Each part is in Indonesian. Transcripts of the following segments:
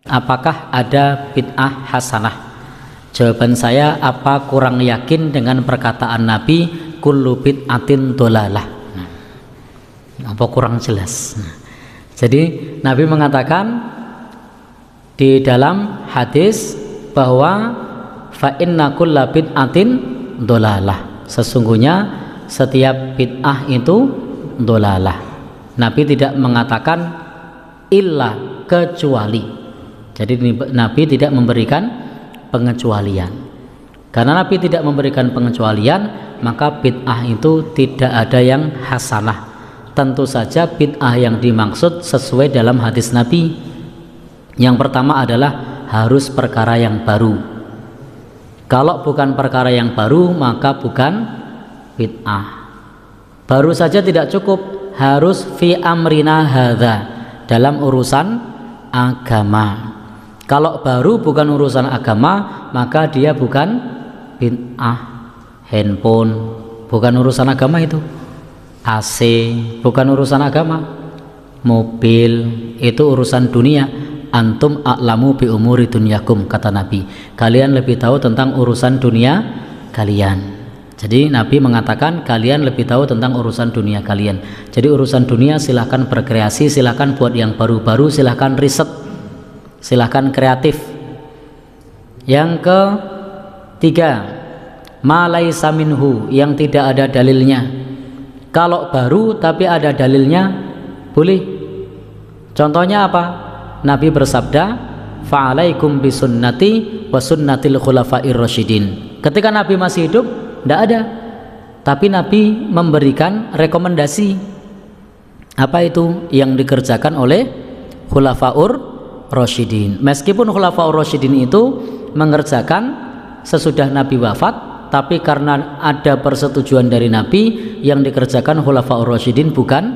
Apakah ada bid'ah hasanah? Jawaban saya, apa kurang yakin dengan perkataan Nabi kullu bid'atin dolalah? Apa kurang jelas? Jadi Nabi mengatakan di dalam hadis bahwa fa inna kulla bid'atin dolalah, sesungguhnya setiap bid'ah itu dolalah. Nabi tidak mengatakan illa, kecuali. Jadi Nabi tidak memberikan pengecualian. Karena Nabi tidak memberikan pengecualian, maka bid'ah itu tidak ada yang hasanah. Tentu saja bid'ah yang dimaksud sesuai dalam hadis Nabi. Yang pertama adalah harus perkara yang baru. Kalau bukan perkara yang baru, maka bukan bid'ah. Baru saja tidak cukup, harus fi amrina hadza, dalam urusan agama. Kalau baru bukan urusan agama, maka dia bukan bid'ah. Handphone bukan urusan agama itu. AC bukan urusan agama. Mobil itu urusan dunia. Antum a'lamu bi umuri dunyakum, kata Nabi. Kalian lebih tahu tentang urusan dunia kalian. Jadi Nabi mengatakan kalian lebih tahu tentang urusan dunia kalian. Jadi urusan dunia silahkan berkreasi, silahkan buat yang baru-baru, silahkan riset, silahkan kreatif. Yang ketiga, ma laisa minhu, yang tidak ada dalilnya. Kalau baru tapi ada dalilnya, boleh. Contohnya apa? Nabi bersabda, fa'alaikum bisunnati wa sunnatil khulafa'ir rasyidin. Ketika Nabi masih hidup, tidak ada. Tapi Nabi memberikan rekomendasi. Apa itu? Yang dikerjakan oleh khulafa'ur rasyidin. Meskipun khulafa'ur rasyidin itu mengerjakan sesudah Nabi wafat, tapi karena ada persetujuan dari Nabi, yang dikerjakan khulafa'ur rasyidin bukan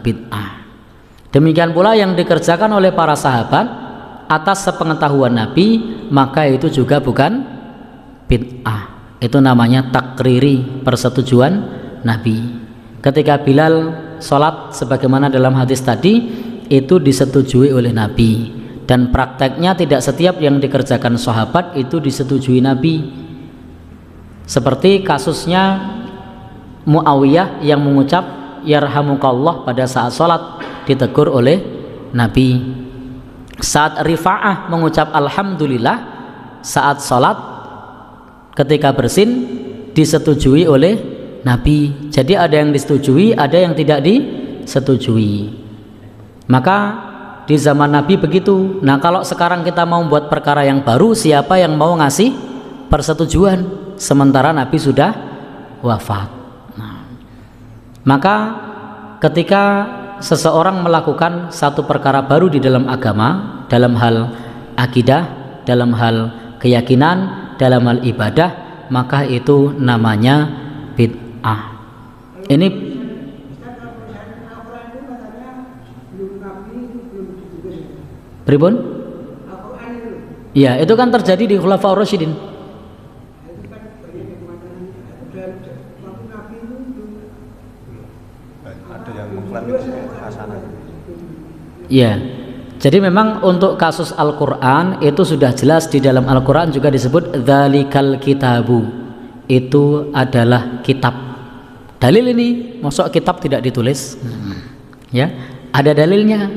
bid'ah. Demikian pula yang dikerjakan oleh para sahabat atas sepengetahuan Nabi, maka itu juga bukan bid'ah. Itu namanya takriri, persetujuan Nabi. Ketika Bilal sholat sebagaimana dalam hadis tadi, itu disetujui oleh Nabi. Dan prakteknya tidak setiap yang dikerjakan sahabat itu disetujui Nabi. Seperti kasusnya Muawiyah yang mengucap yarhamukallah pada saat sholat, ditegur oleh Nabi. Saat Rifa'ah mengucap alhamdulillah saat sholat ketika bersin, disetujui oleh Nabi. Jadi ada yang disetujui, ada yang tidak disetujui. Maka di zaman Nabi begitu. Nah, kalau sekarang kita mau buat perkara yang baru, siapa yang mau ngasih persetujuan sementara Nabi sudah wafat? Nah, maka ketika seseorang melakukan satu perkara baru di dalam agama, dalam hal akidah, dalam hal keyakinan, dalam hal ibadah, maka itu namanya bid'ah. Ini pribun? Ya, itu kan terjadi di Khulafaur Rasyidin. Ada yang mengklaim itu hasanah. Ya. Jadi memang untuk kasus Al-Quran itu sudah jelas, di dalam Al-Quran juga disebut dzalikal kitabu, itu adalah kitab. Dalil ini, maksud kitab tidak ditulis, ya, ada dalilnya.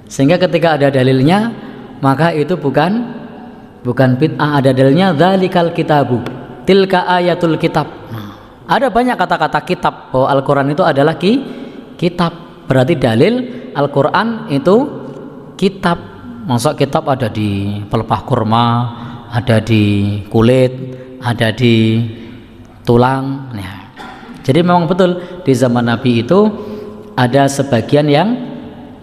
Sehingga ketika ada dalilnya, maka itu bukan bid'ah. Ada dalilnya, dzalikal kitabu, tilka ayatul kitab. Ada banyak kata-kata kitab bahwa Al-Quran itu adalah kitab. Berarti dalil Al-Quran itu kitab. Maksud kitab ada di pelepah kurma, ada di kulit, ada di tulang. Nah, jadi memang betul di zaman Nabi itu ada sebagian yang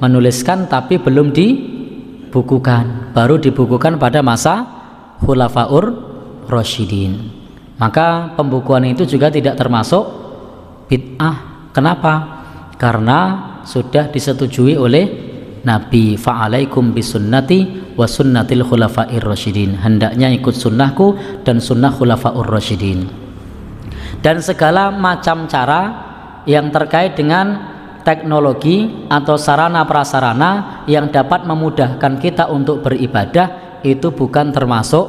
menuliskan tapi belum dibukukan, baru dibukukan pada masa Khulafaur Rasyidin. Maka pembukuan itu juga tidak termasuk bid'ah. Kenapa? Karena sudah disetujui oleh Nabi. Fa'alaikum bisunnati wa sunnatil khulafa'ir rasyidin. Hendaknya ikut sunnahku dan sunnah khulafa'ur rasyidin. Dan segala macam cara yang terkait dengan teknologi atau sarana prasarana yang dapat memudahkan kita untuk beribadah itu bukan termasuk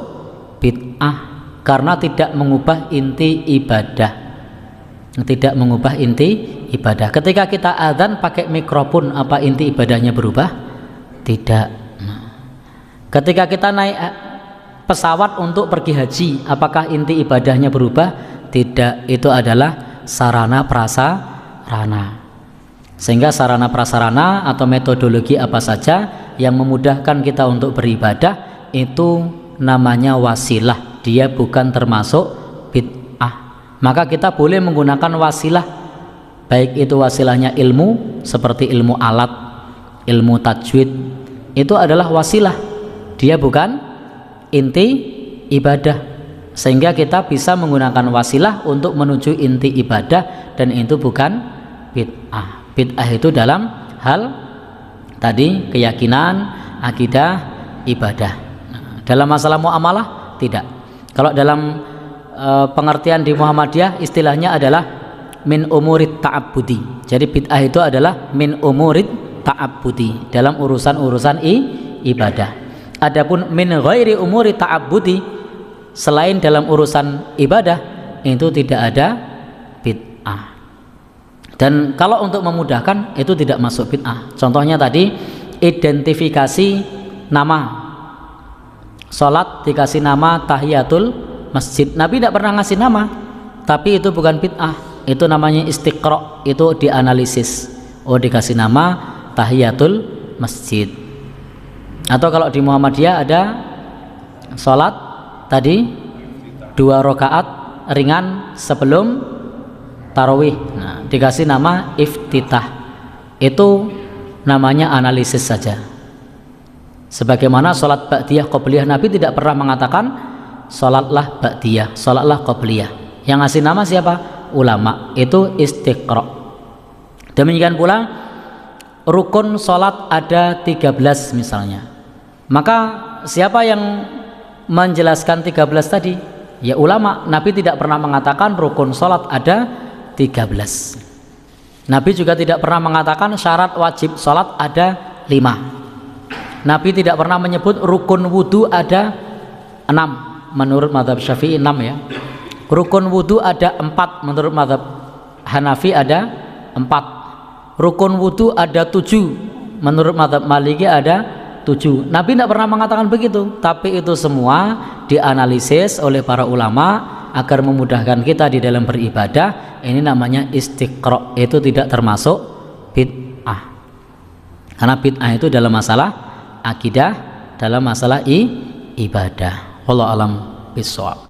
bid'ah, karena tidak mengubah inti ibadah. Tidak mengubah inti ibadah. Ketika kita adzan pakai mikrofon, apa inti ibadahnya berubah? Tidak. Ketika kita naik pesawat untuk pergi haji, apakah inti ibadahnya berubah? Tidak. Itu adalah sarana prasarana. Sehingga sarana prasarana atau metodologi apa saja yang memudahkan kita untuk beribadah itu namanya wasilah, dia bukan termasuk bid'ah. Maka kita boleh menggunakan wasilah, baik itu wasilahnya ilmu seperti ilmu alat, ilmu tajwid, itu adalah wasilah, dia bukan inti ibadah. Sehingga kita bisa menggunakan wasilah untuk menuju inti ibadah, dan itu bukan bid'ah. Bid'ah itu dalam hal tadi keyakinan, akidah, ibadah. Dalam masalah muamalah tidak. Kalau dalam pengertian di Muhammadiyah istilahnya adalah min umurit ta'abbudi. Jadi bid'ah itu adalah min umurit ta'abbudi, dalam urusan-urusan ibadah. Adapun min ghairi umuri ta'abbudi, selain dalam urusan ibadah, itu tidak ada bid'ah. Dan kalau untuk memudahkan itu tidak masuk bid'ah. Contohnya tadi identifikasi nama. Salat dikasih nama tahiyatul masjid. Nabi tidak pernah ngasih nama, tapi itu bukan bid'ah. Itu namanya istiqra', itu dianalisis. Oh, dikasih nama tahiyatul masjid. Atau kalau di Muhammadiyah ada salat tadi 2 rakaat ringan sebelum tarawih, nah, dikasih nama iftitah. Itu namanya analisis saja. Sebagaimana sholat ba'diyah qobliyah, Nabi tidak pernah mengatakan sholatlah ba'diyah, sholatlah qobliyah. Yang ngasih nama siapa? Ulama. Itu istiqra'. Demikian pula rukun sholat ada 13 misalnya, maka siapa yang menjelaskan 13 tadi? Ya ulama. Nabi tidak pernah mengatakan rukun sholat ada 13. Nabi juga tidak pernah mengatakan syarat wajib sholat ada 5. Nabi tidak pernah menyebut rukun wudhu ada 6. Menurut mazhab Syafi'i 6 ya. Rukun wudhu ada 4. Menurut mazhab Hanafi ada 4. Rukun wudhu ada 7. Menurut mazhab Maliki ada 7. Nabi tidak pernah mengatakan begitu. Tapi itu semua dianalisis oleh para ulama agar memudahkan kita di dalam beribadah. Ini namanya istiqra', itu tidak termasuk bid'ah. Karena bid'ah itu dalam masalah akidah, dalam masalah ibadah. Wallahu a'lam bishawab.